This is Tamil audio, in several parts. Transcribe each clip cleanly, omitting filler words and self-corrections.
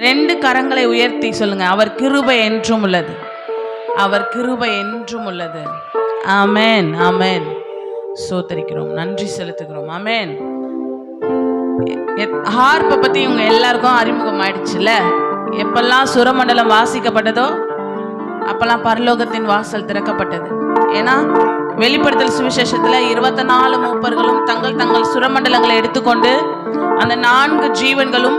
2 கரங்களை உயர்த்தி சொல்லுங்க, அவர் கிருபை என்றும் உள்ளது. அவர் கிருபை என்றும் உள்ளது. ஆமென், ஆமென். சோதரிக்கிறோம், நன்றி செலுத்துகிறோம். ஆமென். ஹார்ப்பை பற்றி இவங்க எல்லாருக்கும் அறிமுகம் ஆயிடுச்சுல்ல. எப்பெல்லாம் சுரமண்டலம் வாசிக்கப்பட்டதோ அப்பெல்லாம் பரலோகத்தின் வாசல் திறக்கப்பட்டது. ஏன்னா வெளிப்படுத்தல் சுவிசேஷத்தில் 24 மூப்பர்களும் தங்கள் தங்கள் சுரமண்டலங்களை எடுத்துக்கொண்டு அந்த 4 ஜீவன்களும்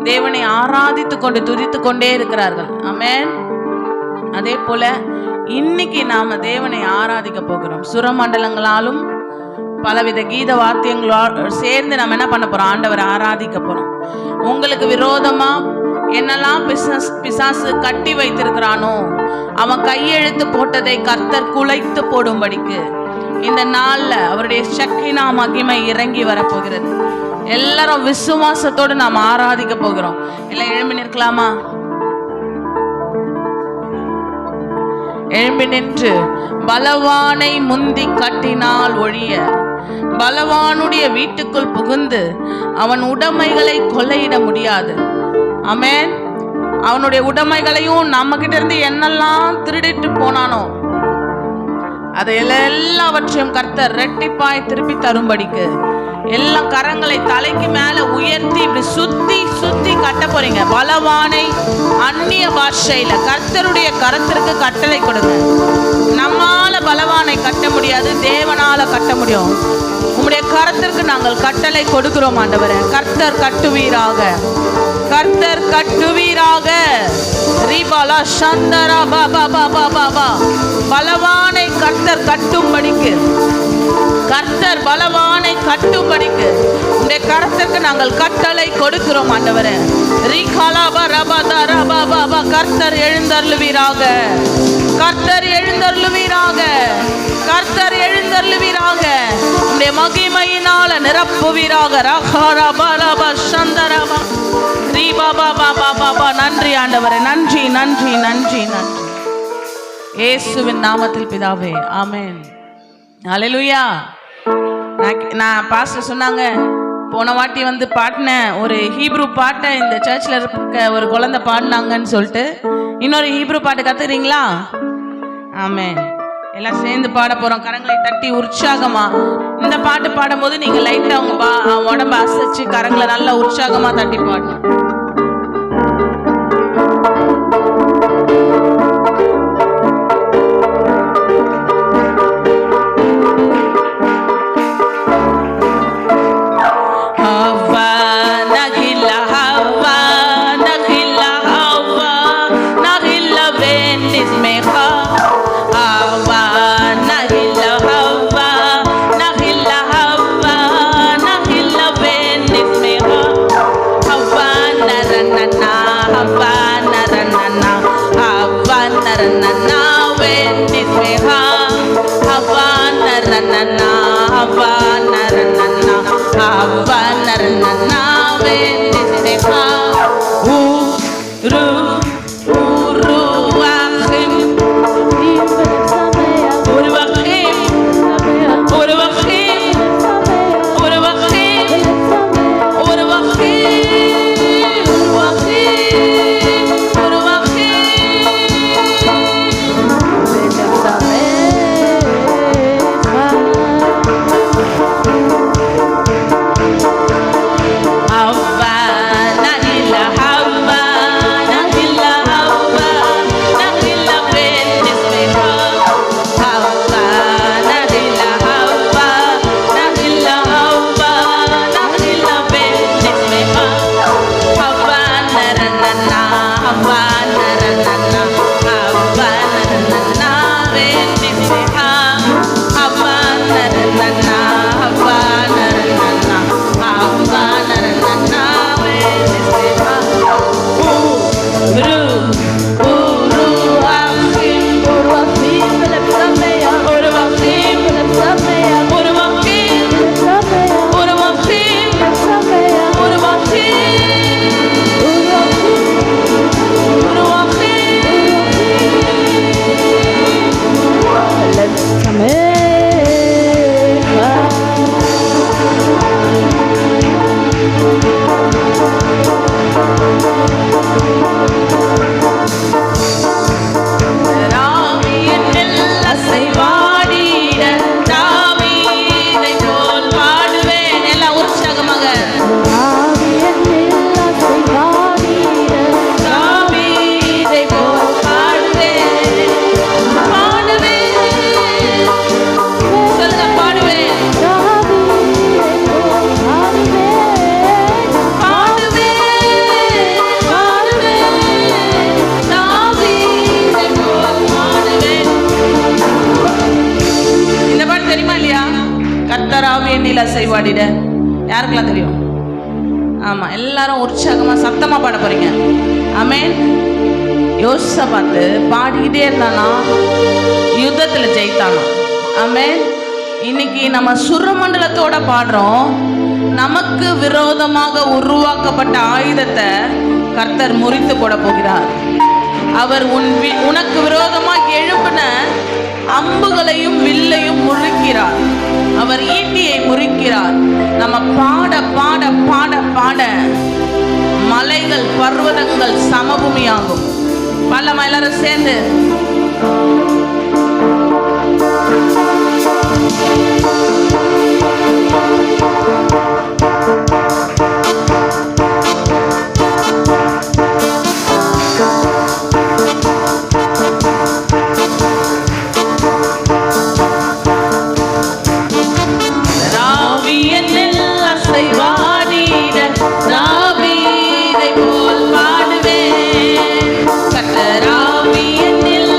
தேவனை ஆராதித்து கொண்டு துதித்து கொண்டே இருக்கிறார்கள். ஆமென். அதே போல இன்னைக்கு நாம தேவனை ஆராதிக்க போகிறோம். சுரமண்டலங்களாலும் பலவித கீத வாத்தியங்களோடு சேர்ந்து நம்ம என்ன பண்ண போறோம்? ஆண்டவரை ஆராதிக்க போறோம். உங்களுக்கு விரோதமா என்னெல்லாம் பிசாசு கட்டி வைத்திருக்கிறானோ அவன் கையெழுத்து போட்டதை கர்த்தர் குலைத்து போடும்படிக்கு இந்த நாள்ல அவருடைய சக்கினா மகிமை இறங்கி வரப்போகிறது. எல்லாரும் விசுவாசத்தோடு நாம் ஆராதிக்க போகிறோம். எல்லாம் எழும்பி நிற்கலாமா? எழும்பி நின்று பலவானை முந்தி கட்டினால் ஒழிய பலவானுடைய வீட்டுக்குள் புகுந்து அவன் உடைமைகளை கொள்ளையிட முடியாது. ஆமென். அவனுடைய உடைமைகளையும் நம்ம கிட்ட இருந்து என்னெல்லாம் திருடிட்டு போனானோ அதை எல்லாவற்றையும் கர்த்தர் ரெட்டிப்பாய் திருப்பி தரும்படிக்கு எல்லா கரங்களை தலைக்கு மேல உயர்த்தி இப்படி சுத்தி சுத்தி கட்ட போறீங்க. பலவானை அந்நிய பாஷையில கர்த்தருடைய கரத்திற்கு கட்டளை கொடுங்க. நம்மால பலவானை கட்ட முடியாது, தேவனால கட்ட முடியும். உம்முடைய கரத்திற்கு நாங்கள் கட்டளை கொடுக்கிறோம் ஆண்டவரே. கர்த்தர் கட்டுவீராக, கர்த்தர் கட்டுவீராக. ரீபாலா சந்தரா பாபா பாபா பாபா. பலவானை கர்த்தர் கட்டும்படிக்கு, கர்த்தர் பலவானை கட்டும்படிக்கு உடைய கரத்திற்கு நாங்கள் கட்டளை கொடுக்கிறோம் ஆண்டவரே. ரீகாலாபா ரபாதா ரபா பாபா. கர்த்தர் எழுந்தருளுவீராக, கர்த்தர் எழுந்தருளுவீராக, கர்த்தர் எழுந்தருளுவீராக. உடைய மகிமையினால நிரப்புவீராக. ரகாரா பாலபா சந்தரபா ரீபா பாபா பாபா. நன்றி ஆண்டவரே, நன்றி நன்றி நன்றி நன்றி. இயேசுவின் நாமத்தில் பிதாவே, ஆமென். ஹல்லேலூயா. நான் பாஸ்டர் சொன்னாங்க, போன வாட்டி வந்து பாடின ஒரு ஹீப்ரு பாட்டை இந்த சர்ச்சில் இருக்க ஒரு குழந்தை பாடினாங்கன்னு சொல்லிட்டு இன்னொரு ஹீப்ரு பாட்டு கற்றுக்கிறீங்களா? ஆமென். எல்லாம் சேர்ந்து பாட போகிறோம். கரங்களை தட்டி உற்சாகமா. இந்த பாட்டு பாடும்போது நீங்கள் லைட்டாக அவங்க உடம்பை அசைச்சு கரங்களை நல்லா உற்சாகமாக தட்டி பாடணும். Hawa பாடிட? யாருக்கெல்லாம் தெரியும்? ஆமா, எல்லாரும் உற்சாகமா சத்தமா பாட போறீங்க. ஆமென். யோசபாத்து பாடிக்கிட்டே இருந்தானா யுத்தத்துல ஜெயித்தானா. ஆமென். இன்னைக்கு நம்ம சுரமண்டலத்தோட பாடுறோம். நமக்கு விரோதமாக உருவாக்கப்பட்ட ஆயுதத்தை கர்த்தர் முறித்து போட போகிறார். அவர் உனக்கு விரோதமாக எழுப்பின அம்புகளையும் வில்லையும் முறிக்கிறார். அவர் ஈட்டியை முறிக்கிறார். நம்ம பாட பாட பாட பாட மலைகள் பர்வதங்கள் சமபூமியாகும். பல்லமா எல்லாரும் சேர்ந்து தாவீதை போல் பாடுவேன். கர்த்தராவியனில்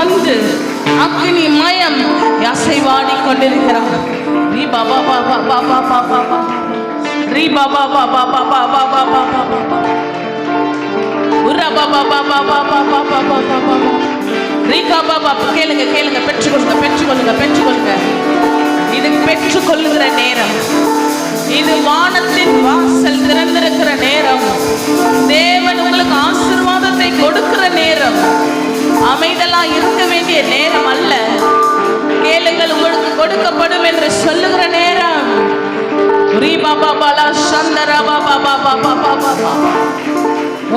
கொண்டு அக்னி மயம் அசைவாடி கொண்டிருக்கிறார். ரீ பாபா பாபா பாபா பாபா பாபா ரீ பாபா பாபா பாபா பாபா பாபா பாபா உரா பாபா பாபா பாபா பாபா பாபா ரீகா பாபா. கேளுங்க கேளுங்க, பெற்றுக்கொள்ளுங்க பெற்றுக்கொள்ளுங்க பெற்றுக்கொள்ளுங்க. இது பெற்றுக்கொள்ளுகிற நேரம். இது வானத்தின் வாசல் திறந்திருக்கிற நேரம். தேவன் உங்களுக்கு ஆசீர்வாதத்தை கொடுக்கிற நேரம். அமைதலா இருக்க வேண்டிய நேரம் அல்ல. கேளுங்கள், உங்களுக்கு கொடுக்கப்படும் என்று சொல்லுகிற நேரம்.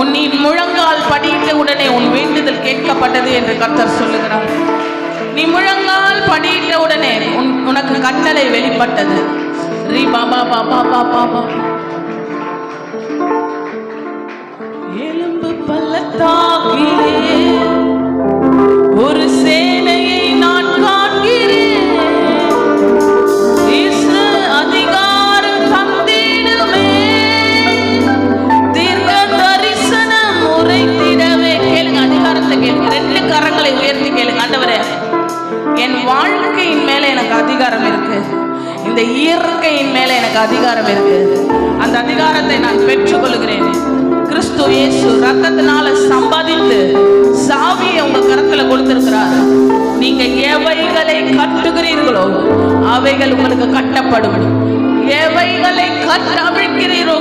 உன் நீ முழங்கால் படியிட்ட உடனே உன் வேண்டுதல் கேட்கப்பட்டது என்று கர்த்தர் சொல்லுகிறார். நீ முழங்கால் படியிட்ட உடனே உனக்கு கட்டளை வெளிப்பட்டது. ரீ பாபா பாபா பாபா பாபா. எலும்பு பள்ளத்தாக்கிலே ஒரு சேனையை நான் காண்கிறேன். அதிகாரம் தந்திடுமே, தீர்க்க தரிசனம் உரைத்திடவே. கேளுங்க, அதிகாரத்தை கேளுங்க. 2 கரங்களை உயர்த்தி கேளுங்க. ஆண்டவரே, என் வாழ்க்கையின் மேல எனக்கு அதிகாரம் இருக்கு. இந்த இயற்கையின் மேல எனக்கு அதிகாரம் இருக்கு. அந்த அதிகாரத்தை நான் பெற்றுக்கொள்கிறேன். கிறிஸ்து இயேசு ரத்தத்தினால சம்பாதித்து சாவியை உங்க கரத்துல கொடுத்திருக்கிறார். நீங்க எவைகளை கட்டுகிறீர்களோ அவைகள் உங்களுக்கு கட்டப்படும். எவைகளை கட்டவிழ்க்கிறீர்களோ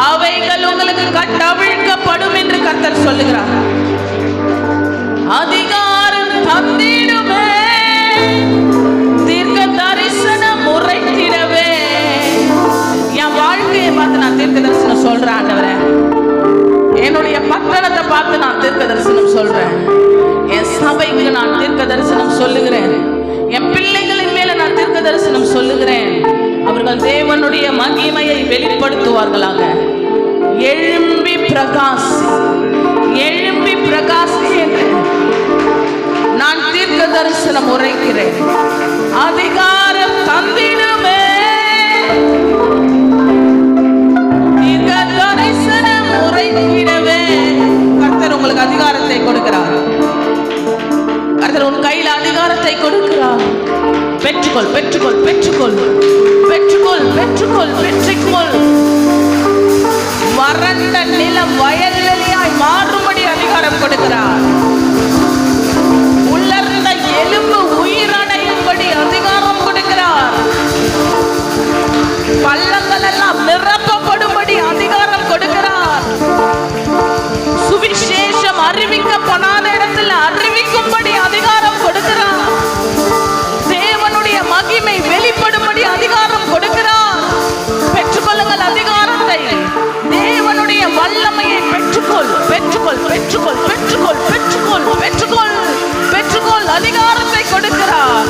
அவைகள் உங்களுக்கு கட்டவிழ்க்கப்படும் என்று கர்த்தர் சொல்லுகிறார். அதிகாரம் தந்திடுமே, தீர்க்க தரிசனம் உரைத்திடவே. என் வாழ்க்கையை பார்த்து நான் தீர்க்க தரிசனம் சொல்றேன். ஆண்டவரே, என்னுடைய பட்டணத்தை பார்த்து நான் தீர்க்க தரிசனம் சொல்றேன். என் சபைக்கு நான் தீர்க்க தரிசனம் சொல்லுகிறேன். என் பிள்ளைகளின் மேல நான் தீர்க்க தரிசனம் சொல்லுகிறேன். அவர்கள் தேவனுடைய மகிமையை வெளிப்படுத்துவார்களாக. எழும்பி பிரகாசி, எழும்பி பிரகாசி என்று நான் தீர்க்க தரிசனம் உரைக்கிறேன். அதிகாரம் தந்திடுமே, தீர்க்க தரிசனம் உரைத்திடவே. கர்த்தர் உங்களுக்கு அதிகாரத்தை கொடுக்கிறார். கர்த்தர் உன் கையில் அதிகாரத்தை கொடுக்கிறார். பெற்றுக்கொள் பெற்றுக்கொள் பெற்றுக்கொள் பெற்றுக்கொள் பெற்றுக்கொள் பெற்றுக்கொள். வறண்ட நிலம் வயல்வெளியாய் மாறும்படி அதிகாரம் கொடுக்கிறார். உலர்ந்த எலும்பு உயிரடையும்படி அதிகாரம் கொடுக்கிறார். பள்ளங்கள் எல்லாம் நிரப்பப்படும்படி அதிகாரம் கொடுக்கிறார். சுவிசேஷம் அறிவிக்கப்படாத இடத்தில் அறிவிக்கும்படி அதிகாரம் கொடுக்கிறார். தேவனுடைய மகிமை வெளிப்படும்படி அதிகாரம் கொடுக்கிறார். பெற்றுக்கொள்ளுங்கள் அதிகாரத்தை. தேவனுடைய வல்லமையை பெற்றுக்கொள் பெற்றுக்கொள் பெற்றுக்கொள் பெற்றுக்கொள் பெற்றுக்கொள் பெற்றுக்கொள் பெற்றுக்கொள். அதிகாரத்தை கொடுக்கிறார்.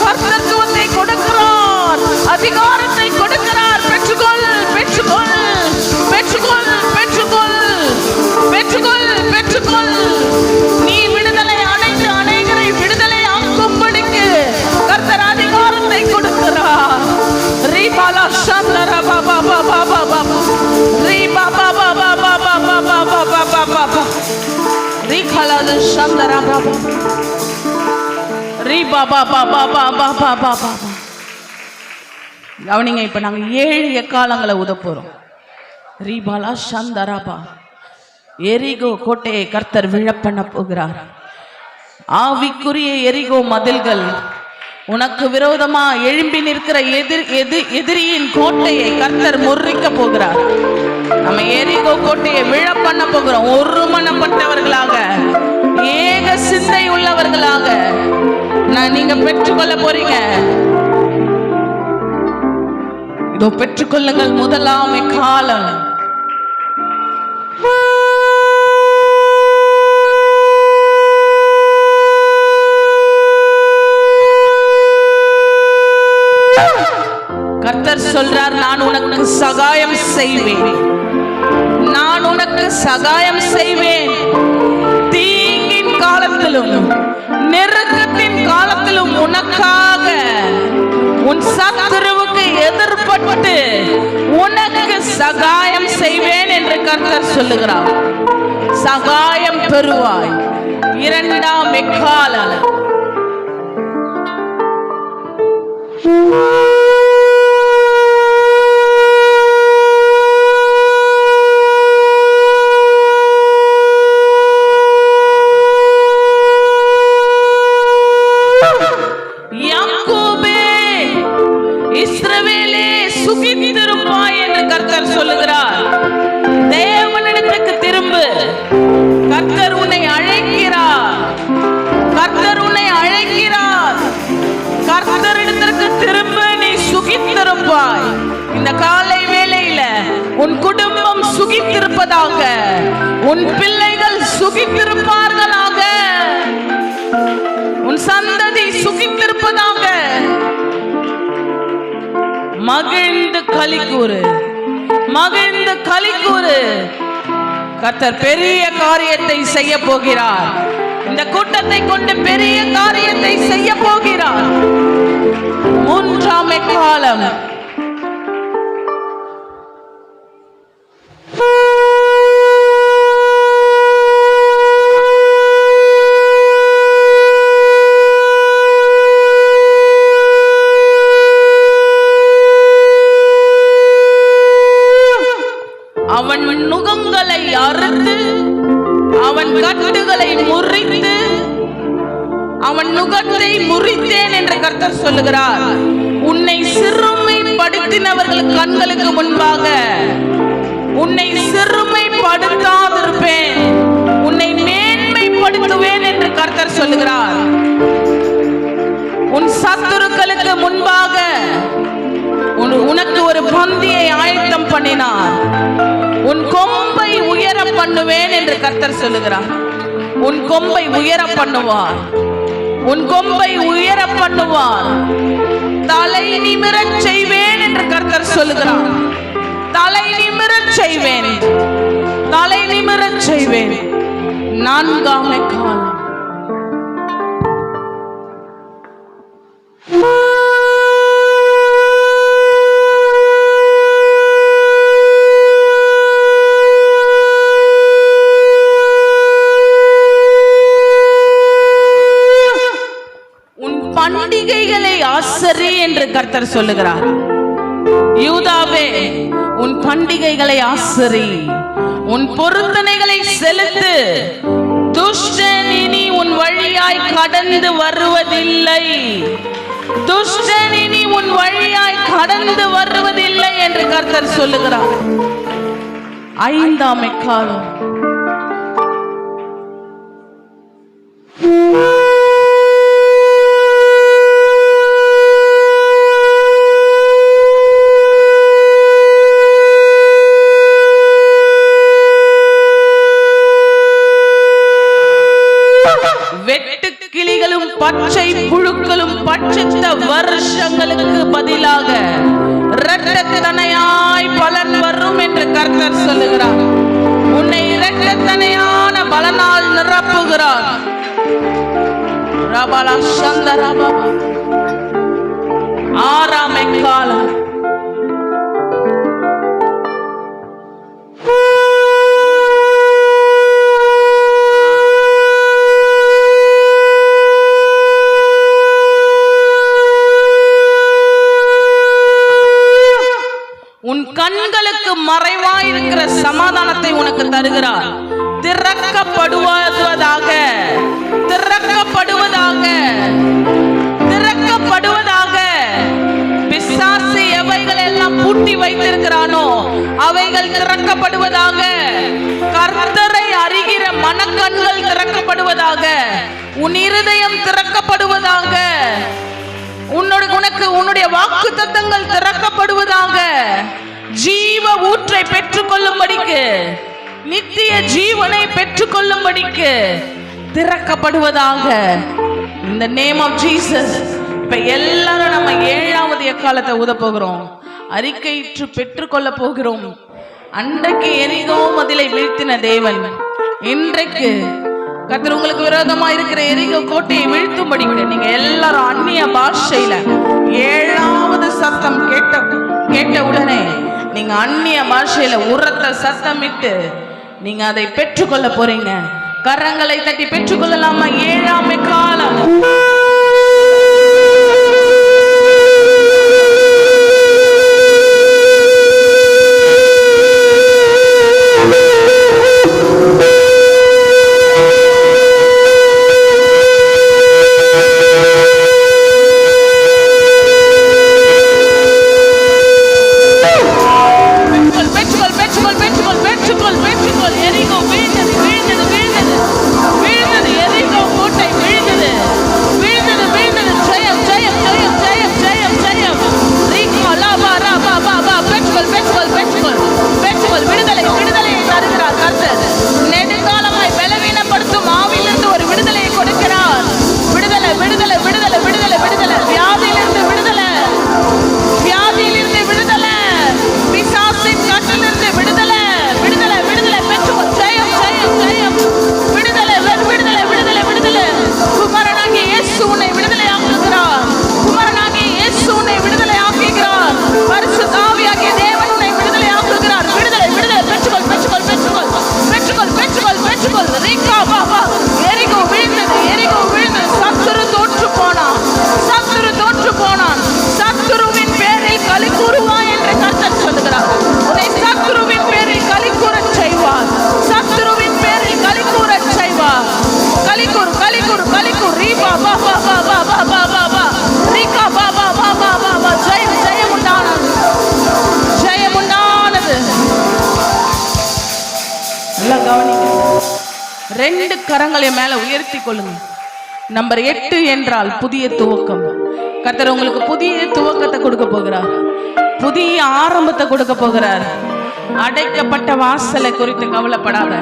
கர்த்தத்துவத்தை கொடுக்கிறார். அதிகாரத்தை கொடுக்கிறார். பெற்றுக்கொள் பெற்றுக்கொள் பெற்றுக்கொள் பெற்றுக்கொள் பெற்றுக்கொள் பெற்றுக்கொள். நீ விடுதலை அடைந்து அனைவரை விடுதலை ஆக்கும்படிக்கு கர்த்தர் அதிகாரத்தை கொடுக்கிறார். ரீ பாலா சந்தரா பாபா பாபா பாபா ரீ பாபா பாபா பாபா பாபா பாபா பாபா ரீ கலா சந்தரா பாபா ரீ பாபா பாபா பாபா பாபா பாபா. கவனிங்க, இப்ப நாங்க 7 எக்காலங்களை ஊத போறோம். ரீபாலா சந்தராபா. எரிகோ கோட்டையை கர்த்தர் விழப்பண்ண போகிறார். ஆவிக்குரிய எரிகோ மதில்கள் உனக்கு விரோதமா எழும்பி நிற்கிற எதிரியின் கோட்டையை கர்த்தர் முறிக்க போகிறார். நம்ம எரிகோ கோட்டையை விழப்பண்ண போகிறோம். ஒருமனப்பட்டவர்களாக, ஏக சிந்தை உள்ளவர்களாக நீங்க பெற்றுக்கொள்ள போறீங்க. இதோ பெற்றுக்கொள்ளுங்கள். முதலாம் காலம். கர்த்தர் சொல்றார், நான் உனக்கு சகாயம் செய்வேன். நான் உனக்கு சகாயம் செய்வேன். தீங்கின் காலத்திலும் நெருக்கத்தின் காலத்திலும் உனக்காக உன் சத்துருவுக்கு எதிர்பட்டு உனக்கு சகாயம் செய்வேன் என்று கர்த்தர் சொல்லுகிறார். சகாயம் பெறுவாய். இரண்டாம் எக்காலம். இந்த காலை வேளையில உன் குடும்பம் சுகித்திருப்பதாக, உன் பிள்ளைகள் சுகித்திருப்பார்களாக, உன் சந்ததி சுகித்திருப்பதாக. மகிழ்ந்து களிக்கூறு, மகிழ்ந்து களிக்கூறு. கர்த்தர் பெரிய காரியத்தை செய்ய போகிறார். இந்த கூட்டத்தை கொண்டு பெரிய காரியத்தை செய்ய போகிறார். மூன்றாம் எக்காலம். அவன் நுகங்களை அறுத்து அவன் கட்டுகளை முறித்து, அவன் நுகத்தை முறித்தேன் என்று கர்த்தர் சொல்லுகிறார். உன்னை சிறுமைப்படுத்தினவர்கள் கண்களுக்கு முன்பாக உன்னை சிறுமைப்படுத்தாதிருப்பேன், உன்னை மேன்மைப்படுத்துவேன் என்று கர்த்தர் சொல்லுகிறார். உன் சத்துருக்களுக்கு முன்பாக உனக்கு ஒரு பந்தியை ஆயத்தம் பண்ணினார். உன் கொம்பை உயர பண்ணுவேன் என்று கர்த்தர் சொல்லுகிறார். உன் கொம்பை உயர பண்ணுவார், உன் கொம்பை உயர பண்ணுவார். தலை நிமிரச் செய்வேன் என்று கர்த்தர் சொல்லுகிறார். தலை நிமிரச் செய்வேன், தலை நிமிரச் செய்வேன். நான்காம் எக்காலம். பண்டிகைகளை ஆசரி என்று கர்த்தர் சொல்லுகிறார். யூதாவே, உன் பண்டிகைகளை ஆசரி, உன் பொருத்தனைகளை செலுத்து. துஷ்டன் இனி உன் வழியாய் கடந்து வருவதில்லை, துஷ்டன் இனி உன் வழியாய் கடந்து வருவதில்லை என்று கர்த்தர் சொல்லுகிறார். ஐந்தாம் எக்காலம். பச்சை புழுக்களும் பட்சித்த வருஷங்களுக்கு பதிலாக இரட்டத்தனையாய் பலன் வரும் என்று கர்த்தர் சொல்லுகிறார். உன்னை இரட்டத்தனையான பலனால் நிரப்புகிறார். ஆறாம் எக்காலம். கண்களுக்கு மறைவாயிருக்கிற சமாதானத்தை உனக்கு தருகிறார். திறக்கப்படுவதாக, திறக்கப்படுவதாக, திறக்கப்படுவதாக. பிசாசு எவைகள் எல்லாம் பூட்டி வைத்திருக்கிறானோ அவைகள் திறக்கப்படுவதாக. கர்த்தரை அறிகிற மனக்கண்கள் திறக்கப்படுவதாக. உன் இருதயம் திறக்கப்படுவதாக. உன்னுடைய வாக்கு தத்தங்கள் திறக்கப்படுவதாக. ஜீவ ஊற்றை பெற்றுக்கொள்ளும்படிக்கு, நித்திய ஜீவனை பெற்றுக்கொள்ளும்படிக்கு திறக்கப்படுவதாக. In the name of Jesus. இப்ப எல்லாரும் நம்ம ஏழாவது எக்காலத்தை ஊத போகிறோம். அறிக்கையிட்டு பெற்றுக்கொள்ள போகிறோம். அன்றைக்கு எரிகோ மதிலை வீழ்த்தின தேவன் இன்றைக்கு கர்த்தர் உங்களுக்கு விரோதமா இருக்கிற எரிகோ கோட்டையை வீழ்த்தும்படி நீங்க எல்லாரும் அந்நிய பாஷையில ஏழாவது சத்தம் கேட்ட உடனே நீங்க அந்நிய பாஷையில உரத்த சத்தமிட்டு நீங்க அதை பெற்றுக்கொள்ள போறீங்க. கரங்களை தட்டி பெற்றுக்கொள்ளலாமா? 7ஆம் காலம். ரெண்டு கரங்களை மேல உயர்த்தி கொள்ளுங்க. நம்பர் 8 என்றால் புதிய துவக்கம். கர்த்தர் உங்களுக்கு புதிய துவக்கத்தை கொடுக்க போகிறார், புதிய ஆரம்பத்தை கொடுக்க போகிறார். அடைக்கப்பட்ட வாசலை குறித்து கவலைப்படாத.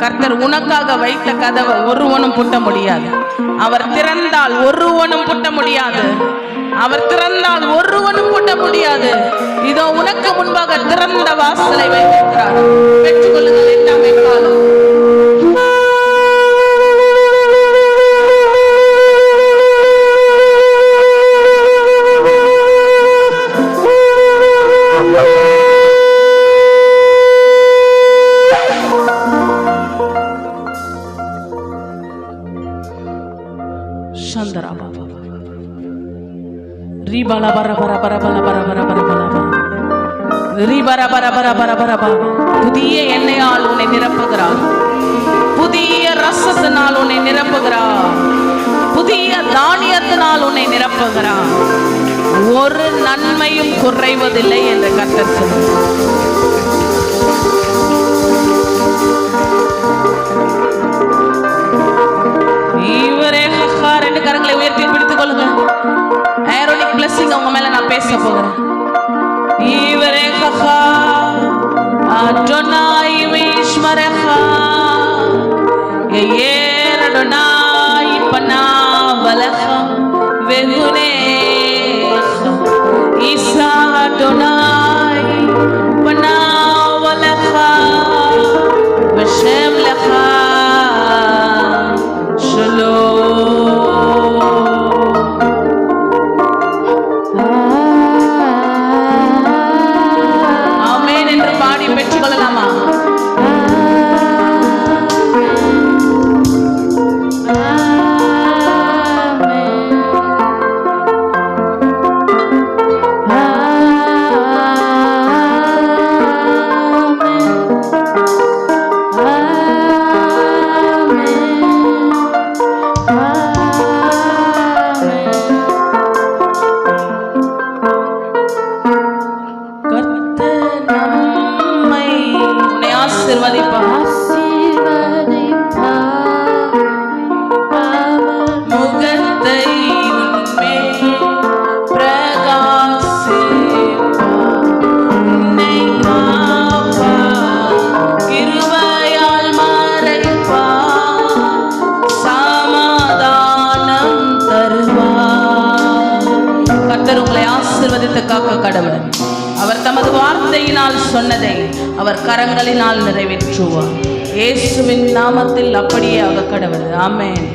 கர்த்தர் உனக்காக வைத்த கதவை ஒருவனும் பூட்ட முடியாது. அவர் திறந்தால் ஒருவனும் பூட்ட முடியாது. அவர் திறந்தால் ஒருவனும் பூட்ட முடியாது. இதோ உனக்கு முன்பாக திறந்த வாசலை வைத்திருக்கிறார். பெற்றுக்கொள்ளுங்கள். 8ஆம் காலம். புதிய எண்ணெயால் உன்னை நிரப்புகிறார், புதிய ரசத்தினால் உன்னை நிரப்புகிறார், புதிய தானியத்தினால் உன்னை நிரப்புகிறார். ஒரு நன்மையும் குறைவதில்லை என்று கர்த்தர் சொல்கிறார். ரெண்டு கரங்களை உயர்த்தி பிடித்துக் கொள்ளுங்க. ஏரோனிக் பிளஸிங் உங்க மேல நான் பேச போகிறேன். ஈவரேகா அடோனாய் விஷ்மரேகா யேர் அடோனாய் பனாவலஹா வெகுனேஹா ஈசா அடோனாய் பனாவலஹா வஷம் லஹா கடவுள் அவர் தமது வார்த்தையினால் சொன்னதை அவர் கரங்களினால் நிறைவேற்றுவார். இயேசுவின் நாமத்தில் அப்படியே ஆக கடவுள். ஆமென்.